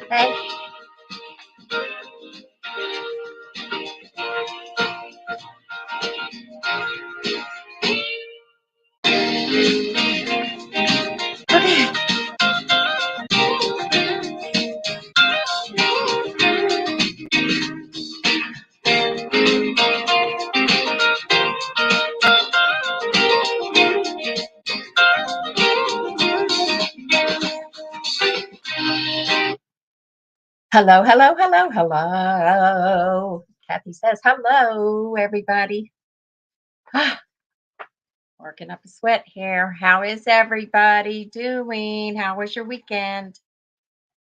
Hey. Okay. Hello, hello, hello, hello. Cathy says hello, everybody. Working up a sweat here. How is everybody doing? How was your weekend?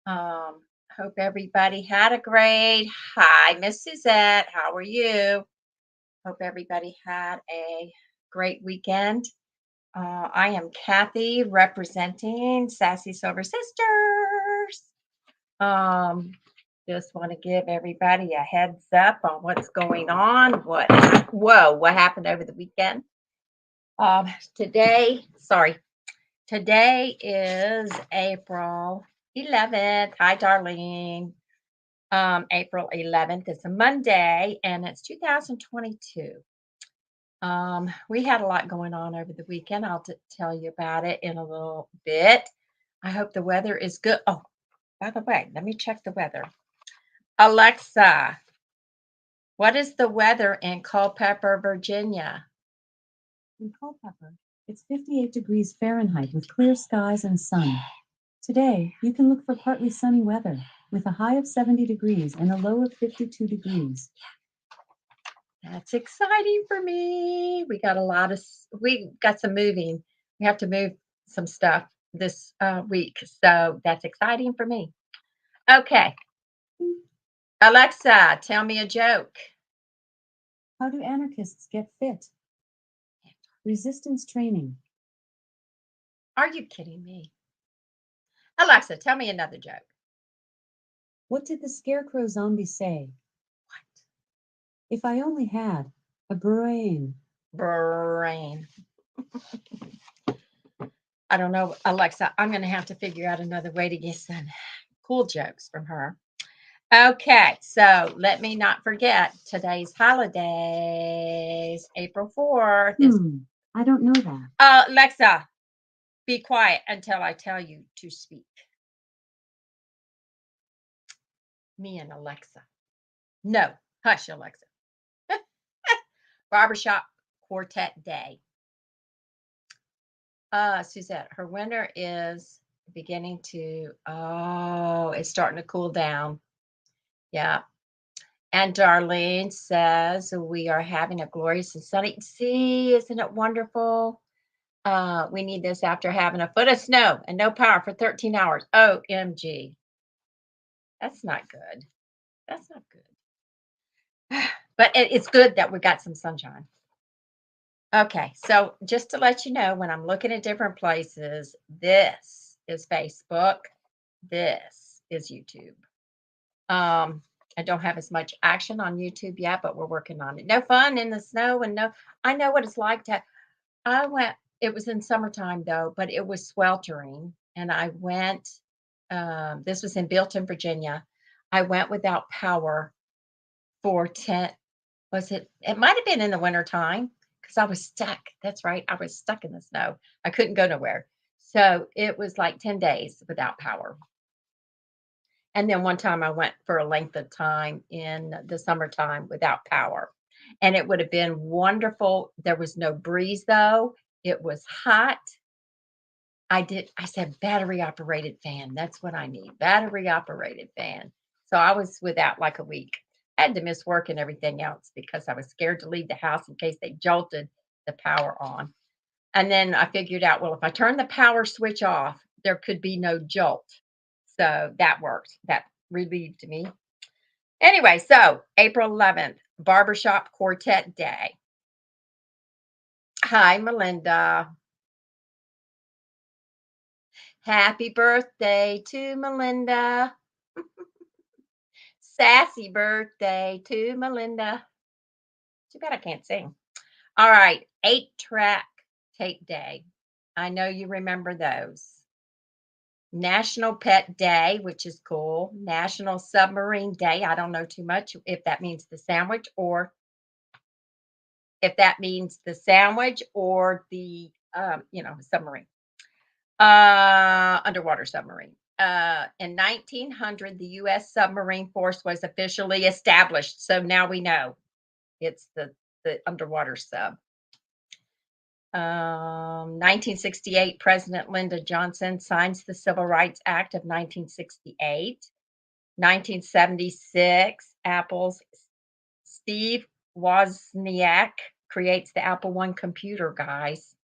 Hope everybody had a great. Hi, Miss Suzette. How are you? Hope everybody had a great weekend. I am Cathy, representing Sassy Silver Sisters. Um, just want to give everybody a heads up on what's going on. What happened over the weekend? Today is April 11th. Hi, Darlene. April 11th is a Monday, and it's 2022. We had a lot going on over the weekend. I'll tell you about it in a little bit. I hope the weather is good. Oh, by the way, let me check the weather. Alexa, what is the weather in Culpeper, Virginia? In Culpeper, it's 58 degrees Fahrenheit with clear skies and sun. Today, you can look for partly sunny weather with a high of 70 degrees and a low of 52 degrees. That's exciting for me. We got some moving. We have to move some stuff this week. So that's exciting for me. Okay. Alexa, tell me a joke. How do anarchists get fit? Resistance training. Are you kidding me? Alexa, tell me another joke. What did the scarecrow zombie say? What? If I only had a brain. Brain. I don't know, Alexa. I'm going to have to figure out another way to get some cool jokes from her. Okay, so let me not forget today's holidays. April 4th is. I don't know that. Alexa, be quiet until I tell you to speak. Me and Alexa. No, hush, Alexa. Barbershop Quartet Day. Suzette, her winter is beginning to, it's starting to cool down. Yeah. And Darlene says, we are having a glorious and sunny. See, isn't it wonderful? We need this after having a foot of snow and no power for 13 hours. OMG. That's not good. That's not good. But it's good that we got some sunshine. Okay, so just to let you know, when I'm looking at different places, this is Facebook. This is YouTube. I don't have as much action on YouTube yet, but we're working on it. No fun in the snow and I know what it's like it was in summertime though, but it was sweltering. And I went, this was in Bilton, Virginia. I went without power for it might have been in the wintertime because I was stuck. That's right. I was stuck in the snow. I couldn't go nowhere. So it was like 10 days without power. And then one time I went for a length of time in the summertime without power. And it would have been wonderful. There was no breeze though. It was hot. I said battery operated fan. That's what I need. Battery operated fan. So I was without like a week. I had to miss work and everything else because I was scared to leave the house in case they jolted the power on. And then I figured out, well, if I turn the power switch off, there could be no jolt. So that worked. That relieved me. Anyway, so April 11th, Barbershop Quartet Day. Hi, Melinda. Happy birthday to Melinda. Sassy birthday to Melinda. Too bad I can't sing. All right, 8-track tape day. I know you remember those. National Pet Day, which is cool. National Submarine Day. I don't know too much if that means the sandwich or the submarine. Underwater submarine. In 1900, the U.S. submarine force was officially established. So now we know it's the underwater sub. 1968, President Lyndon Johnson signs the Civil Rights Act of 1968. 1976, Apple's Steve Wozniak creates the Apple One computer, guys.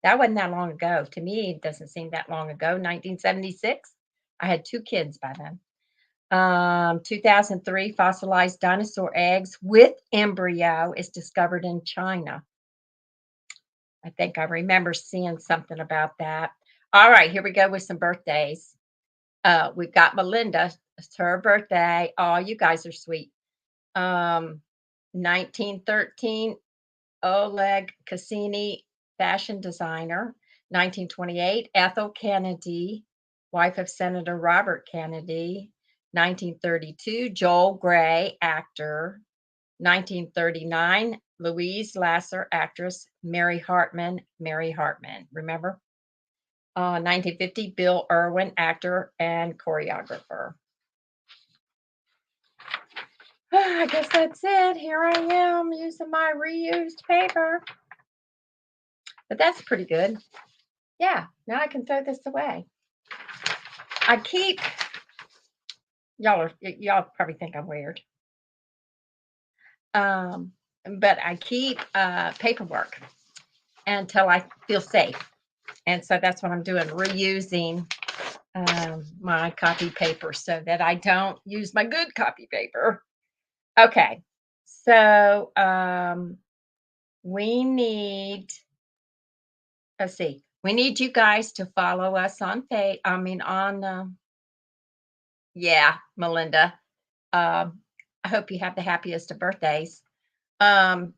That wasn't that long ago. To me, it doesn't seem that long ago. 1976. I had 2 kids by then. 2003, fossilized dinosaur eggs with embryo is discovered in China. I think I remember seeing something about that. All right, here we go with some birthdays. We've got Melinda. It's her birthday. Oh, you guys are sweet. 1913, Oleg Cassini, fashion designer. 1928, Ethel Kennedy, wife of Senator Robert Kennedy. 1932, Joel Grey, actor. 1939, Louise Lasser, actress. Mary Hartman. Remember? 1950, Bill Irwin, actor and choreographer. I guess that's it. Here I am using my reused paper. But that's pretty good. Yeah, now I can throw this away. I keep y'all probably think I'm weird. But I keep paperwork until I feel safe. And so that's what I'm doing, reusing my copy paper so that I don't use my good copy paper. Okay. So we need, let's see, we need you guys to follow us on yeah, Melinda. I hope you have the happiest of birthdays. Um,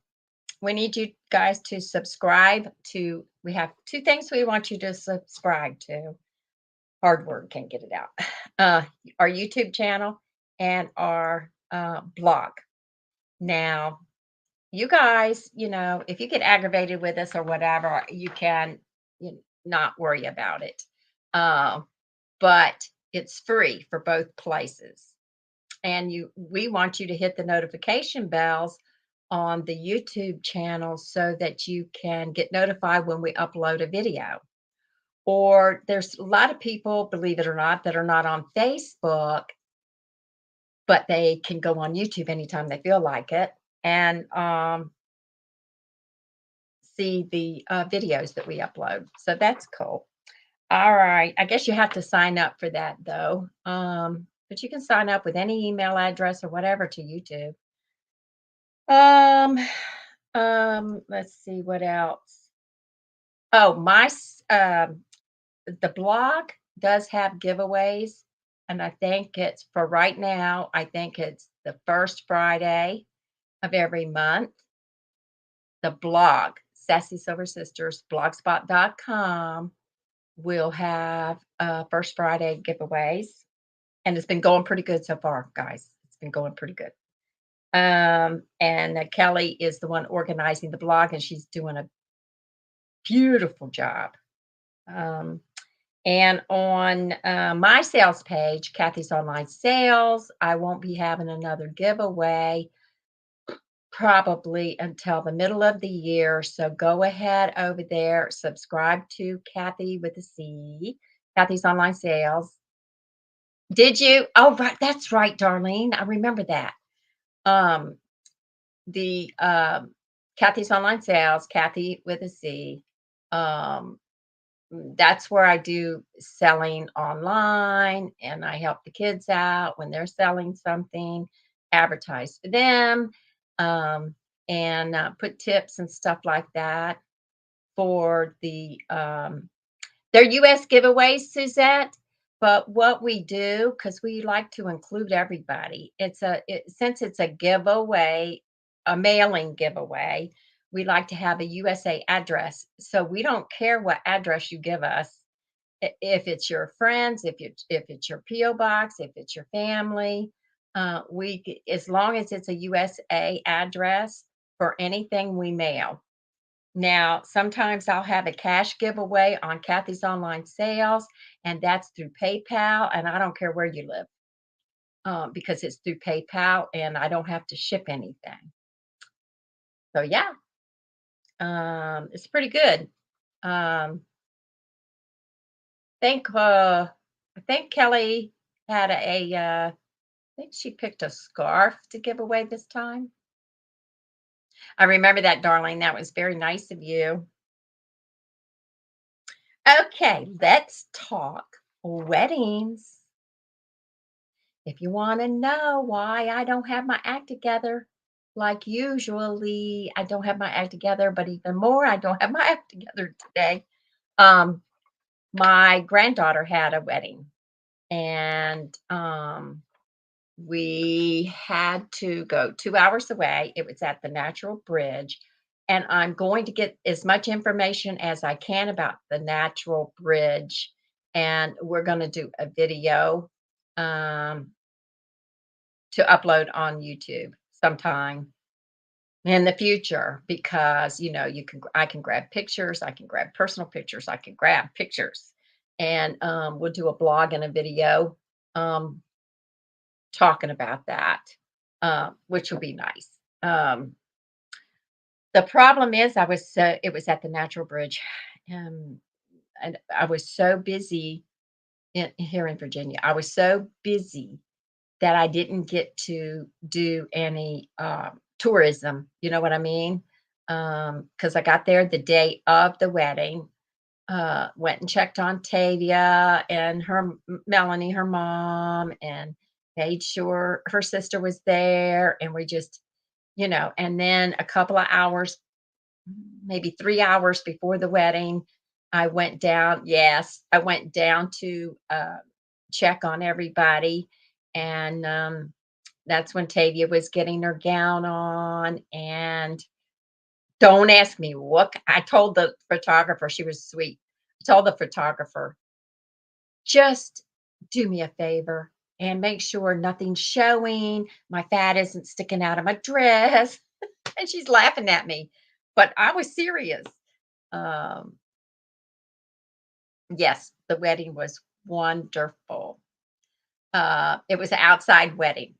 we need you guys to subscribe to, we have 2 things we want you to subscribe to. Hard word, can't get it out. Our YouTube channel and our blog. Now, you guys, if you get aggravated with us or whatever, you can not worry about it. But it's free for both places. And we want you to hit the notification bells on the YouTube channel so that you can get notified when we upload a video. Or there's a lot of people, believe it or not, that are not on Facebook, but they can go on YouTube anytime they feel like it and see the videos that we upload. So that's cool. All right. I guess you have to sign up for that though. But you can sign up with any email address or whatever to YouTube. Let's see what else. Oh, the blog does have giveaways, and I think it's for right now, I think it's the first Friday of every month. The blog, Sassy Silver Sisters, blogspot.com, will have first Friday giveaways. And it's been going pretty good so far, guys. It's been going pretty good. And Kelly is the one organizing the blog, and she's doing a beautiful job. And on my sales page, Cathy's Online Sales, I won't be having another giveaway probably until the middle of the year. So go ahead over there, subscribe to Cathy with a C, Cathy's Online Sales. Did you? Oh, right. That's right, Darlene. I remember that. The Cathy's Online Sales, Cathy with a C. That's where I do selling online and I help the kids out when they're selling something, advertise for them, and put tips and stuff like that for their US giveaways, Suzette. But what we do, because we like to include everybody, since it's a giveaway, a mailing giveaway, we like to have a USA address. So we don't care what address you give us. If it's your friends, if it's your PO box, if it's your family, as long as it's a USA address for anything we mail. Now, sometimes I'll have a cash giveaway on Kathy's online sales, and that's through PayPal, and I don't care where you live, because it's through PayPal and I don't have to ship anything. So yeah, it's pretty good. Think I think Kelly had I think she picked a scarf to give away this time. I remember that, darling. That was very nice of you. Okay, let's talk weddings. If you want to know why I don't have my act together, like usually I don't have my act together, but even more, I don't have my act together today. Um, my granddaughter had a wedding, and we had to go 2 hours away. It was at the Natural Bridge. And I'm going to get as much information as I can about the Natural Bridge. And we're going to do a video um, to upload on YouTube sometime in the future, because I can grab pictures, I can grab personal pictures, I can grab pictures, and we'll do a blog and a video um, talking about that, which will be nice. The problem is, it was at the Natural Bridge, um, and I was so busy here in Virginia. I was so busy that I didn't get to do any tourism. You know what I mean? Because I got there the day of the wedding. Went and checked on Tavia and Melanie, her mom, and made sure her sister was there. And we just, and then a couple of hours, maybe 3 hours before the wedding, I went down. Yes, I went down to check on everybody. And that's when Tavia was getting her gown on. And don't ask me I told the photographer, she was sweet. I told the photographer, just do me a favor and make sure nothing's showing. My fat isn't sticking out of my dress. And she's laughing at me, but I was serious. Um, yes, the wedding was wonderful. It was an outside wedding.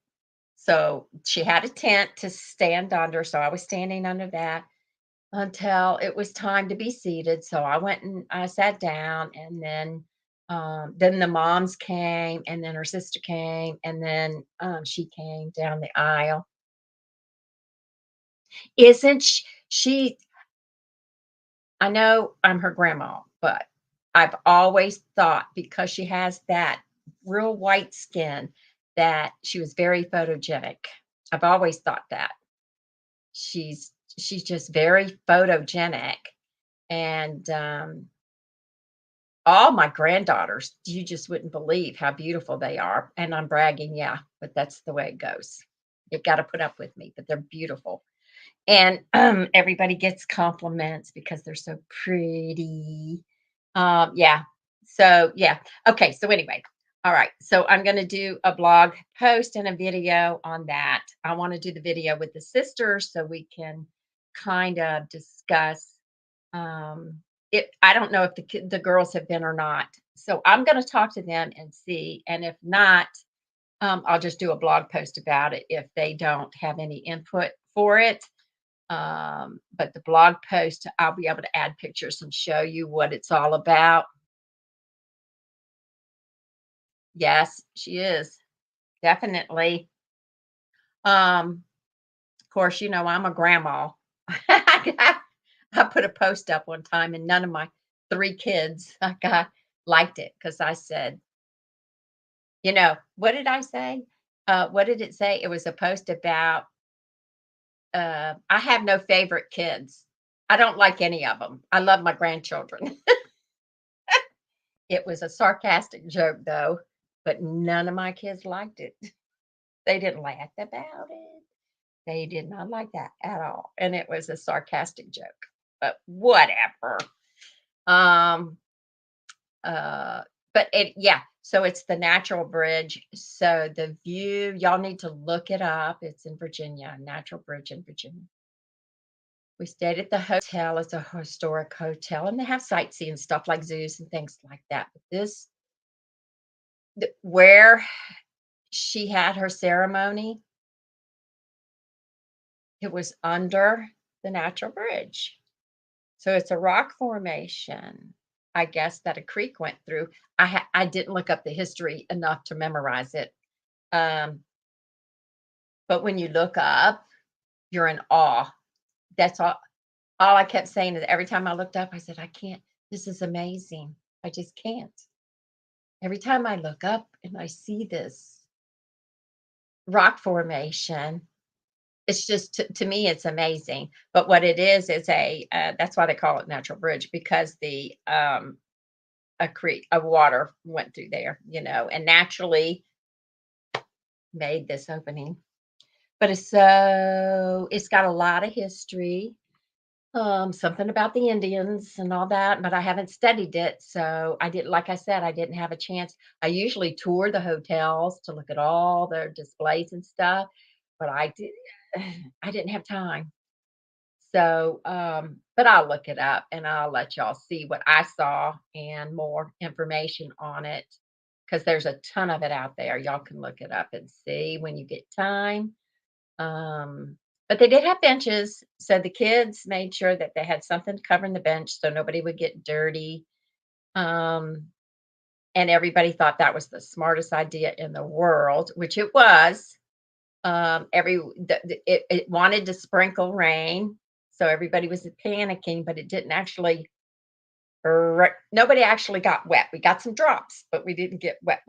So she had a tent to stand under. So I was standing under that until it was time to be seated. So I went and I sat down, and then the moms came, and then her sister came, and then she came down the aisle. Isn't she? I know I'm her grandma, but I've always thought, because she has that real white skin, that she was very photogenic. I've always thought that. She's just very photogenic. And all my granddaughters, you just wouldn't believe how beautiful they are. And I'm bragging, yeah, but that's the way it goes. You got to put up with me, but they're beautiful. And everybody gets compliments because they're so pretty. Yeah. So, yeah. Okay. So, anyway, all right. So, I'm going to do a blog post and a video on that. I want to do the video with the sisters so we can kind of discuss. I don't know if the girls have been or not. So, I'm going to talk to them and see. And if not, I'll just do a blog post about it if they don't have any input for it. But the blog post, I'll be able to add pictures and show you what it's all about. Yes, she is. Definitely. Of course, I'm a grandma. I put a post up one time, and none of my three kids I got liked it, because I said, what did I say? What did it say? It was a post about I have no favorite kids. I don't like any of them. I love my grandchildren. It was a sarcastic joke, though, but none of my kids liked it. They didn't laugh about it. They did not like that at all, and it was a sarcastic joke, but whatever. Um, uh, but yeah, so it's the Natural Bridge. So the view, y'all need to look it up. It's in Virginia, Natural Bridge in Virginia. We stayed at the hotel. It's a historic hotel, and they have sightseeing stuff like zoos and things like that. But where she had her ceremony, it was under the Natural Bridge. So it's a rock formation, I guess, that a creek went through. I didn't look up the history enough to memorize it. Um, but when you look up, you're in awe. That's all I kept saying is every time I looked up, I said, I can't, this is amazing. I just can't. Every time I look up and I see this rock formation, it's just to me, it's amazing. But what it is a that's why they call it Natural Bridge because the a creek of water went through there, and naturally made this opening. But it's got a lot of history, something about the Indians and all that, but I haven't studied it. So I didn't, like I said, I didn't have a chance. I usually tour the hotels to look at all their displays and stuff, but I didn't have time. So, but I'll look it up and I'll let y'all see what I saw and more information on it because there's a ton of it out there. Y'all can look it up and see when you get time. But they did have benches, so the kids made sure that they had something covering the bench so nobody would get dirty. Um, and everybody thought that was the smartest idea in the world, which it was. It wanted to sprinkle rain, so everybody was panicking, but it didn't actually. Nobody actually got wet. We got some drops, but we didn't get wet.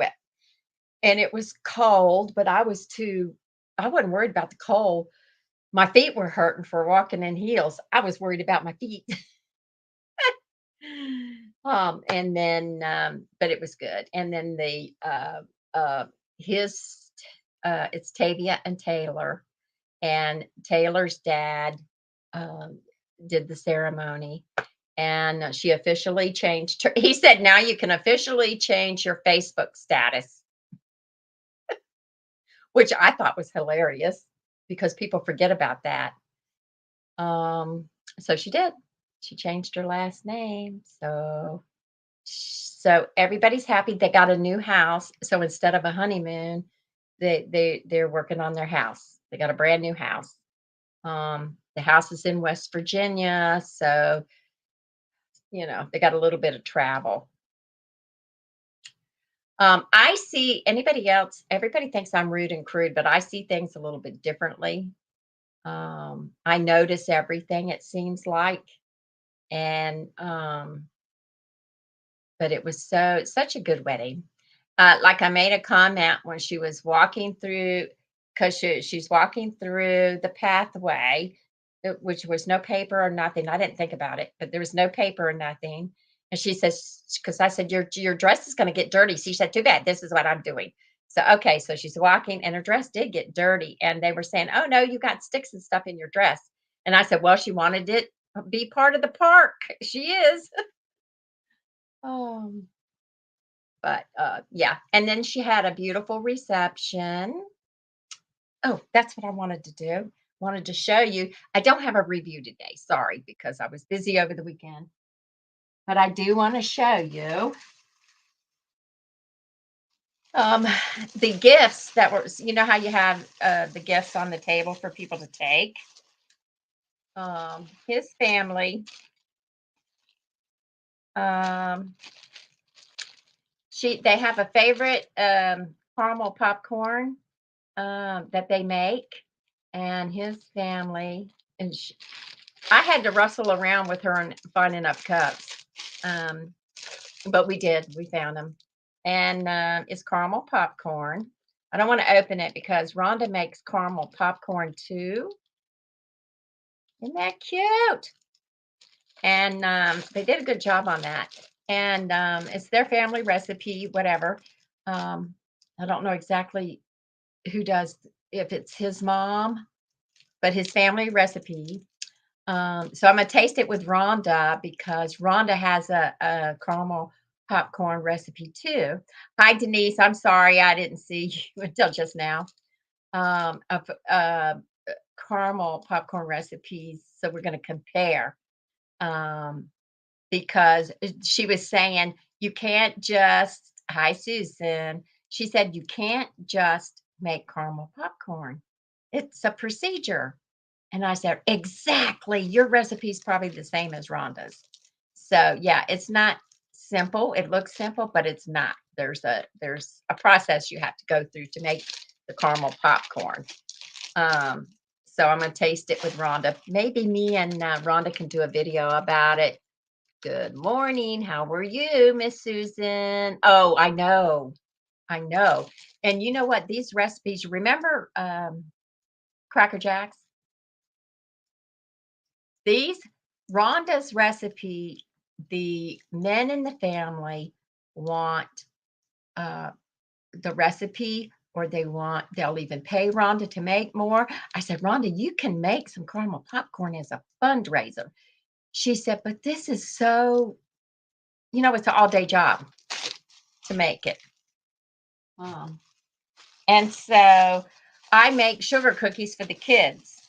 And it was cold, but I wasn't worried about the cold. My feet were hurting for walking in heels. I was worried about my feet. And then, but it was good. And then his, it's Tavia and Taylor, and Taylor's dad um, did the ceremony, and she officially changed her. He said, "Now you can officially change your Facebook status," which I thought was hilarious because people forget about that. Um, so she did. She changed her last name. So everybody's happy. They got a new house. So instead of a honeymoon, they're working on their house. They got a brand new house. The house is in West Virginia, so they got a little bit of travel. I see anybody else, everybody thinks I'm rude and crude, but I see things a little bit differently. I notice everything, it seems like. And but it was such a good wedding. Like I made a comment when she was walking through, because she's walking through the pathway, which was no paper or nothing. I didn't think about it, but there was no paper or nothing. And she says, because I said, your dress is going to get dirty. She said, too bad. This is what I'm doing. So, okay. So she's walking and her dress did get dirty. And they were saying, oh, no, you got sticks and stuff in your dress. And I said, well, she wanted it to be part of the park. She is. Um, but yeah. And then she had a beautiful reception. Oh, that's what I wanted to do. Wanted to show you. I don't have a review today. Sorry, because I was busy over the weekend. But I do want to show you um, the gifts that were, how you have the gifts on the table for people to take. His family, um, they have a favorite caramel popcorn that they make, and his family, and I had to rustle around with her and find enough cups, but we did. We found them, and it's caramel popcorn. I don't want to open it because Rhonda makes caramel popcorn too. Isn't that cute? And they did a good job on that. and it's their family recipe, whatever. I don't know exactly who does, if it's his mom, but his family recipe. So I'm gonna taste it with Rhonda because Rhonda has a caramel popcorn recipe too. Hi, Denise. I'm sorry I didn't see you until just now. Of caramel popcorn recipes. So we're gonna compare. Um, because she was saying you can't just, hi Susan, she said you can't just make caramel popcorn. It's a procedure. And I said, exactly. Your recipe is probably the same as Rhonda's. So yeah, it's not simple. It looks simple, but it's not. There's a process you have to go through to make the caramel popcorn. Um, so I'm gonna taste it with Rhonda. Maybe me and Rhonda can do a video about it. Good morning. How are you, Miss Susan? Oh, I know. I know. And you know what? These recipes, remember Cracker Jacks? These, Rhonda's recipe, the men in the family want uh, the recipe, or they'll even pay Rhonda to make more. I said, Rhonda, you can make some caramel popcorn as a fundraiser. She said, but this is so, it's an all-day job to make it. Um, and so I make sugar cookies for the kids.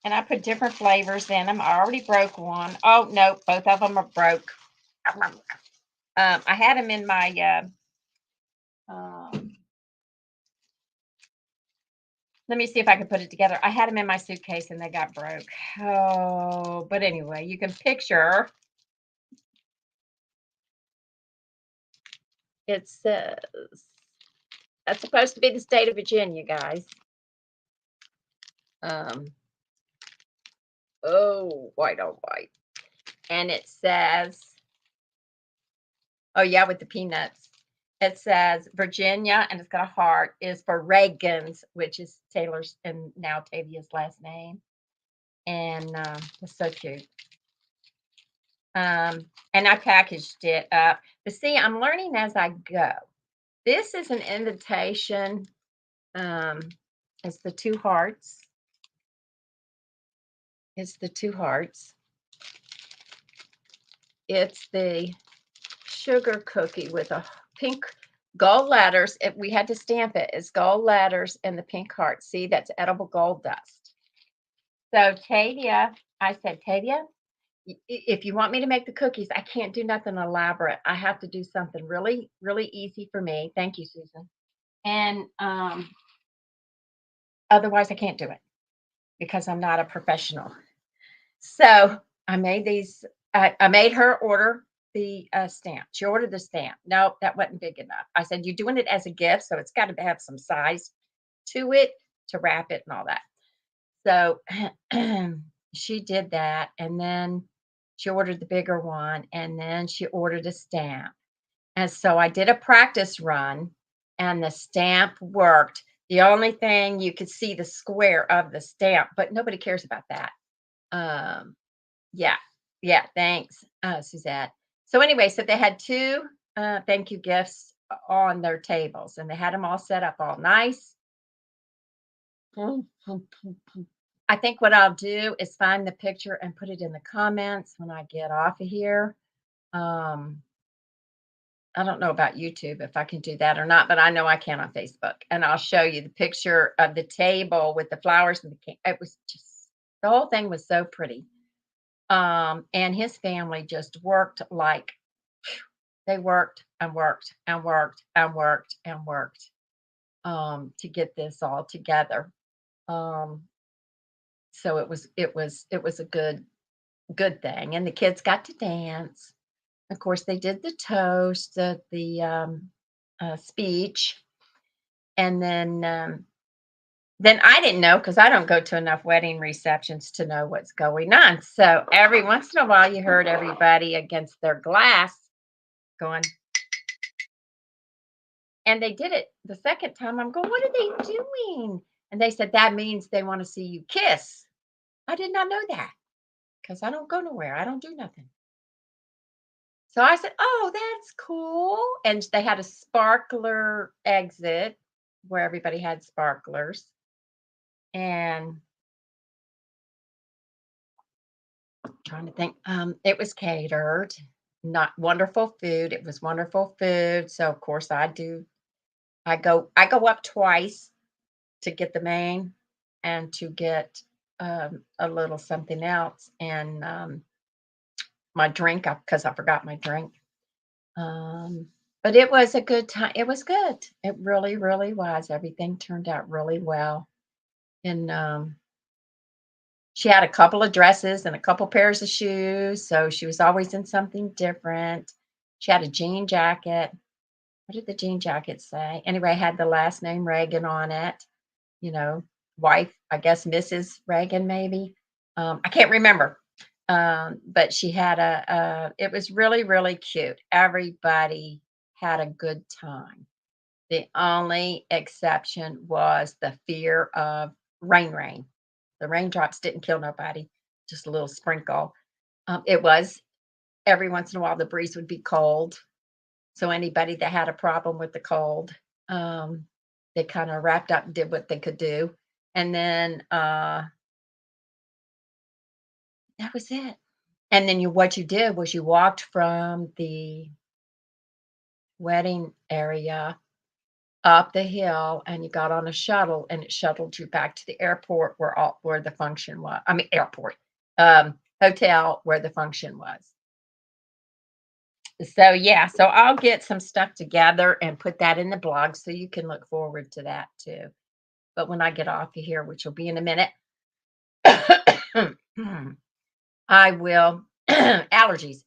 And I put different flavors in them. I already broke one. Oh, no, both of them are broke. I had them in my, let me see if I can put it together. I had them in my suitcase and they got broke. Oh, but anyway, you can picture. It says, that's supposed to be the state of Virginia, guys. Um, oh, white on white. And it says, oh, yeah, with the peanuts. It says Virginia, and it's got a heart, is for Reagan's, which is Taylor's and now Tavia's last name. And it's so cute. And I packaged it up. But see, I'm learning as I go. This is an invitation. Um, it's the two hearts. It's the two hearts. It's the sugar cookie with a pink gold letters. We had to stamp it. It's gold letters and the pink heart. See, that's edible gold dust. So Tavia, I said, Tavia, if you want me to make the cookies, I can't do nothing elaborate. I have to do something really, really easy for me. Thank you, Susan. And otherwise, I can't do it because I'm not a professional. So I made these. I made her order the stamp. She ordered the stamp. No, that wasn't big enough. I said, you're doing it as a gift, so it's got to have some size to it to wrap it and all that. So she did that, and then she ordered the bigger one, and then she ordered a stamp. And so I did a practice run, and the stamp worked. The only thing you could see the square of the stamp, but nobody cares about that. Um, yeah, yeah, thanks, Suzette. So anyway, so they had two thank you gifts on their tables, and they had them all set up all nice. I think what I'll do is find the picture and put it in the comments when I get off of here. Um, I don't know about YouTube if I can do that or not, but I know I can on Facebook. And I'll show you the picture of the table with the flowers and the cake. It was just, the whole thing was so pretty. And his family just worked like, they worked and worked and worked and worked and worked to get this all together. Um, so it was a good thing, and the kids got to dance. Of course, they did the toast, the speech, and then I didn't know because I don't go to enough wedding receptions to know what's going on. So every once in a while, you heard everybody against their glass going, and they did it the second time. I'm going, what are they doing? And they said that means they want to see you kiss. I did not know that because I don't go nowhere. I don't do nothing. So I said, "Oh, that's cool." And they had a sparkler exit where everybody had sparklers. And trying to think, it was catered, not wonderful food. It was wonderful food. So of course I go up twice to get the main and to get a little something else and my drink because I forgot my drink. Um, but it was a good time. It was good. It really, really was. Everything turned out really well. And she had a couple of dresses and a couple pairs of shoes. So she was always in something different. She had a jean jacket. What did the jean jacket say? Anyway, it had the last name Reagan on it, you know, wife, I guess Mrs. Reagan, maybe. I can't remember. But she had it was really, really cute. Everybody had a good time. The only exception was the fear of rain. The raindrops didn't kill nobody, just a little sprinkle. It was every once in a while the breeze would be cold. So anybody that had a problem with the cold, they kind of wrapped up and did what they could do. And then that was it. And then what you did was you walked from the wedding area up the hill and you got on a shuttle and it shuttled you back to the airport where the function was. I mean airport, hotel where the function was. So yeah, so I'll get some stuff together and put that in the blog so you can look forward to that too. But when I get off of here, which will be in a minute, I will allergies.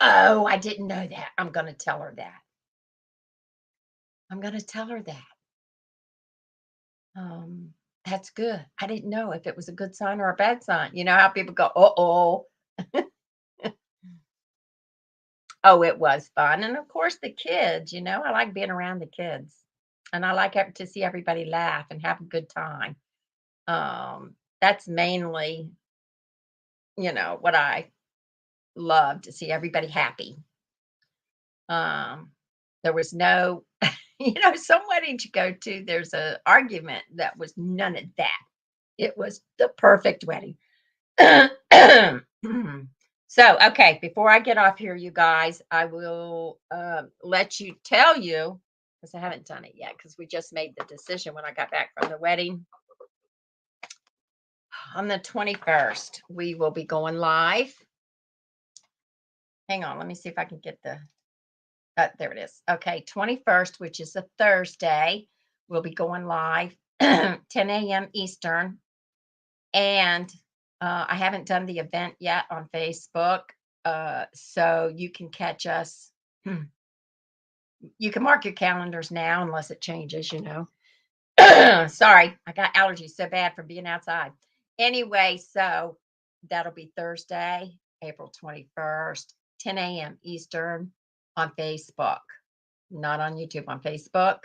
Oh, I didn't know that. I'm going to tell her that. I'm going to tell her that. Um, that's good. I didn't know if it was a good sign or a bad sign. You know how people go, "Uh-oh." Oh, it was fun. And of course the kids, I like being around the kids. And I like to see everybody laugh and have a good time. That's mainly, what I love to see everybody happy. There was no, some weddings you go to, there's a argument that was none of that. It was the perfect wedding. So, okay, before I get off here, you guys, I will tell you, because I haven't done it yet, because we just made the decision when I got back from the wedding. On the 21st, we will be going live. Hang on, let me see if I can get there it is. Okay, 21st, which is a Thursday, we'll be going live 10 a.m. Eastern. And I haven't done the event yet on Facebook. So you can catch us. You can mark your calendars now unless it changes. Sorry, I got allergies so bad from being outside. Anyway, so that'll be Thursday, April 21st, 10 a.m. Eastern on Facebook, not on YouTube, on Facebook.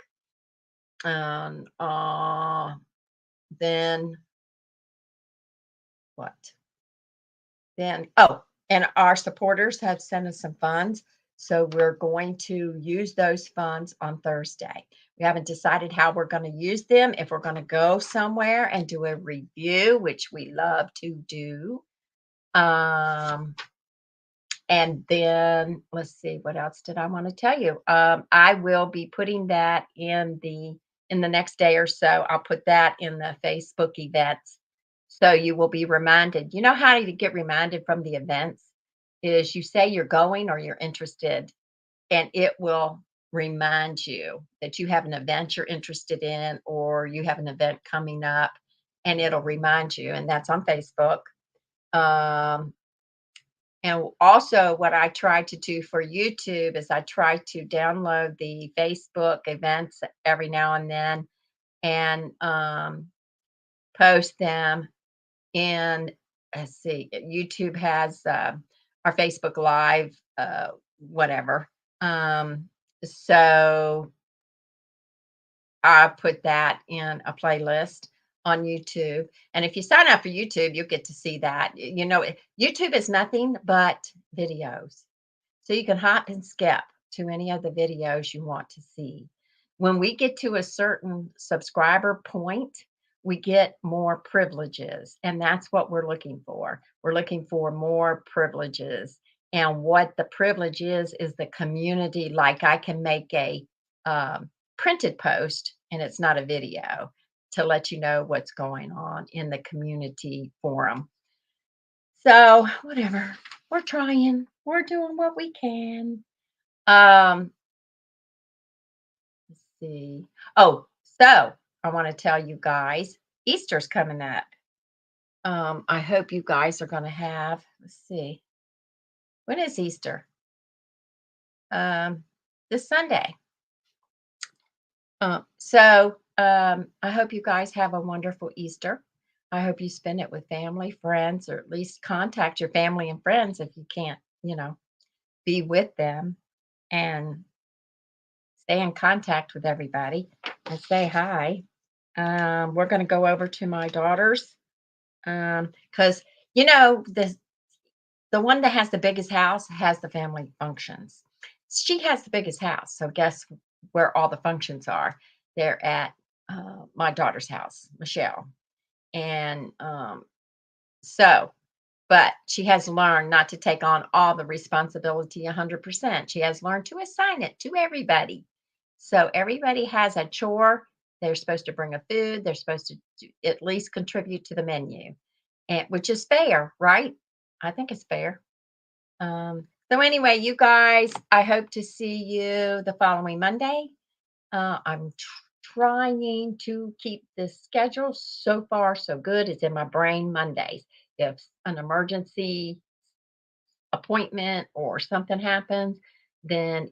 Then what? And our supporters have sent us some funds. So we're going to use those funds on Thursday. We haven't decided how we're going to use them, if we're going to go somewhere and do a review, which we love to do. And then let's see, what else did I want to tell you? I will be putting that in the next day or so. I'll put that in the Facebook events. So you will be reminded. You know how you get reminded from the events is you say you're going or you're interested, and it will remind you that you have an event you're interested in or you have an event coming up, and it'll remind you. And that's on Facebook. Um, and also, what I try to do for YouTube is I try to download the Facebook events every now and then and post them in. Let's see, YouTube has our Facebook Live, whatever. So I put that in a playlist on YouTube. And if you sign up for YouTube, you'll get to see that. YouTube is nothing but videos. So you can hop and skip to any of the videos you want to see. When we get to a certain subscriber point, we get more privileges. And that's what we're looking for. We're looking for more privileges. And what the privilege is the community. Like I can make a printed post, and it's not a video, to let you know what's going on in the community forum. So, whatever. We're trying. We're doing what we can. Um, let's see. Oh, so I want to tell you guys, Easter's coming up. I hope you guys are going to have, let's see, when is Easter? This Sunday. I hope you guys have a wonderful Easter. I hope you spend it with family, friends, or at least contact your family and friends if you can't, be with them, and stay in contact with everybody and say hi. We're going to go over to my daughter's because the one that has the biggest house has the family functions. She has the biggest house, so guess where all the functions are? They're at my daughter's house, Michelle, and so. But she has learned not to take on all the responsibility 100%. She has learned to assign it to everybody. So everybody has a chore. They're supposed to bring a food. They're supposed to at least contribute to the menu, and which is fair, right? I think it's fair. So anyway, you guys, I hope to see you the following Monday. I'm trying to keep this schedule. So far, so good. It's in my brain Mondays. If an emergency appointment or something happens, then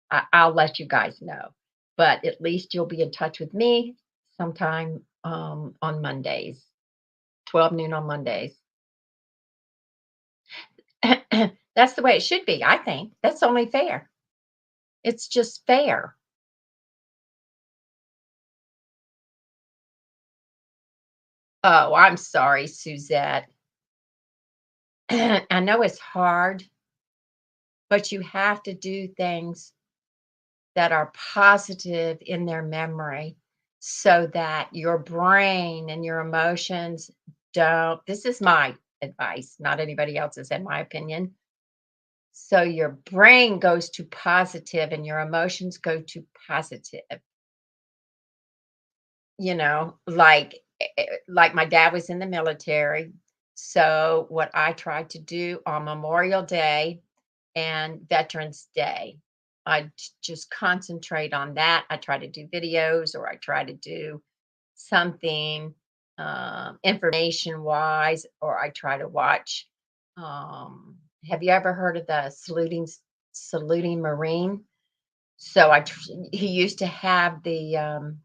I'll let you guys know. But at least you'll be in touch with me sometime on Mondays, 12 noon on Mondays. That's the way it should be, I think. That's only fair. It's just fair. Oh, I'm sorry, Suzette. I know it's hard, but you have to do things that are positive in their memory so that your brain and your emotions don't. This is my advice, not anybody else's, in my opinion. So your brain goes to positive and your emotions go to positive. Like my dad was in the military. So what I tried to do on Memorial Day and Veterans Day, just concentrate on that. I try to do videos, or I try to do something information wise, or I try to watch. Have you ever heard of the saluting Marine? So he used to have the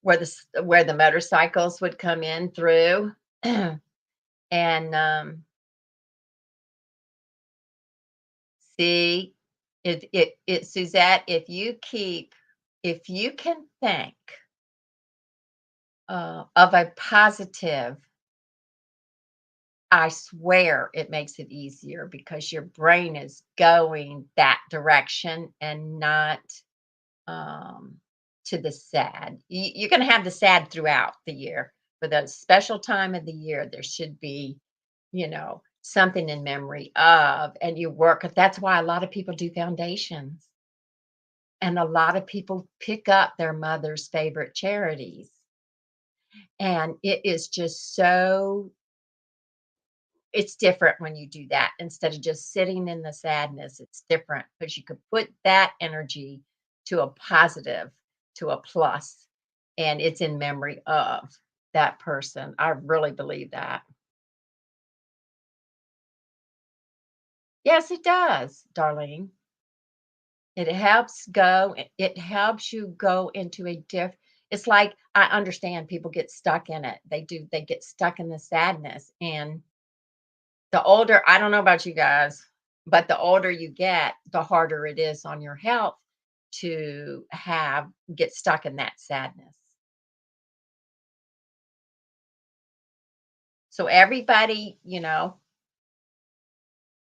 where the motorcycles would come in through. And see, Suzette, if you can think of a positive, I swear it makes it easier because your brain is going that direction and not um, to the sad. You're going to have the sad throughout the year, but a special time of the year, there should be, something in memory of, and you work. That's why a lot of people do foundations, and a lot of people pick up their mother's favorite charities. And it is just so, it's different when you do that instead of just sitting in the sadness. It's different because you could put that energy to a positive, to a plus, and it's in memory of that person. I really believe that. Yes, it does, Darlene. It helps you go into a it's like, I understand people get stuck in it. They get stuck in the sadness. And the older, I don't know about you guys, but the older you get, the harder it is on your health to get stuck in that sadness. So everybody,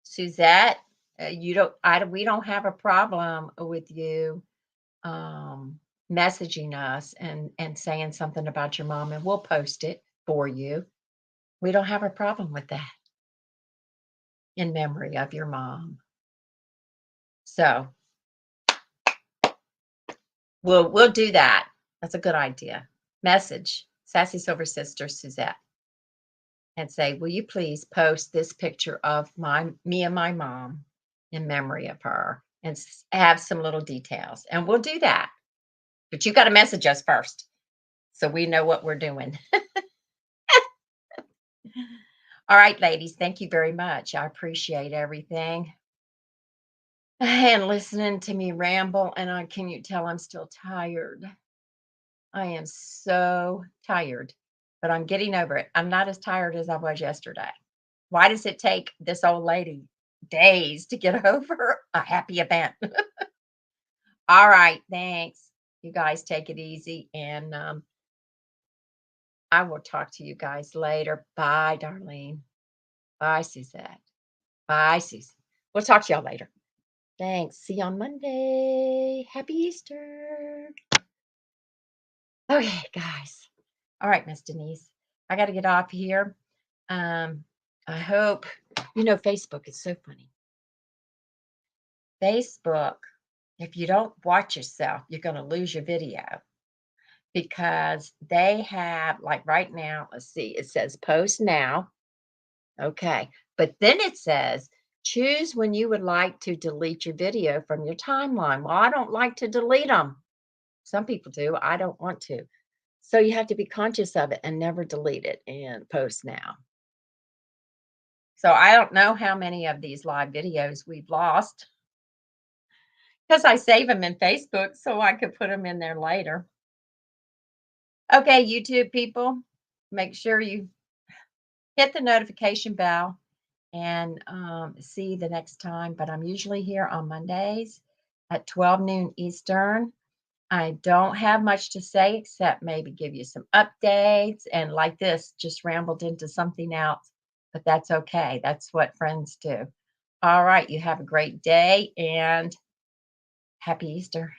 Suzette, we don't have a problem with you um, messaging us and saying something about your mom, and we'll post it for you. We don't have a problem with that in memory of your mom. So we'll do that. That's a good idea. Message Sassy Silver Sisters Suzette and say, will you please post this picture of me and my mom in memory of her and have some little details. And we'll do that. But you got to message us first so we know what we're doing. All right, ladies, thank you very much. I appreciate everything. And listening to me ramble, and can you tell I'm still tired? I am so tired, but I'm getting over it. I'm not as tired as I was yesterday. Why does it take this old lady days to get over a happy event? All right, thanks. You guys take it easy, and I will talk to you guys later. Bye, Darlene. Bye, Suzette. Bye, Susan. We'll talk to y'all later. Thanks. See you on Monday. Happy Easter. Okay, guys. All right, Miss Denise. I got to get off here. I hope, Facebook is so funny. Facebook, if you don't watch yourself, you're going to lose your video because they have, like right now, let's see, it says post now. Okay. But then it says choose when you would like to delete your video from your timeline. Well, I don't like to delete them. Some people do. I don't want to. So you have to be conscious of it and never delete it and post now. So I don't know how many of these live videos we've lost because I save them in Facebook so I could put them in there later. Okay, YouTube people, make sure you hit the notification bell and see you the next time. But I'm usually here on Mondays at 12 noon Eastern. I don't have much to say except maybe give you some updates and like this, just rambled into something else, but that's okay. That's what friends do. All right. You have a great day and happy Easter.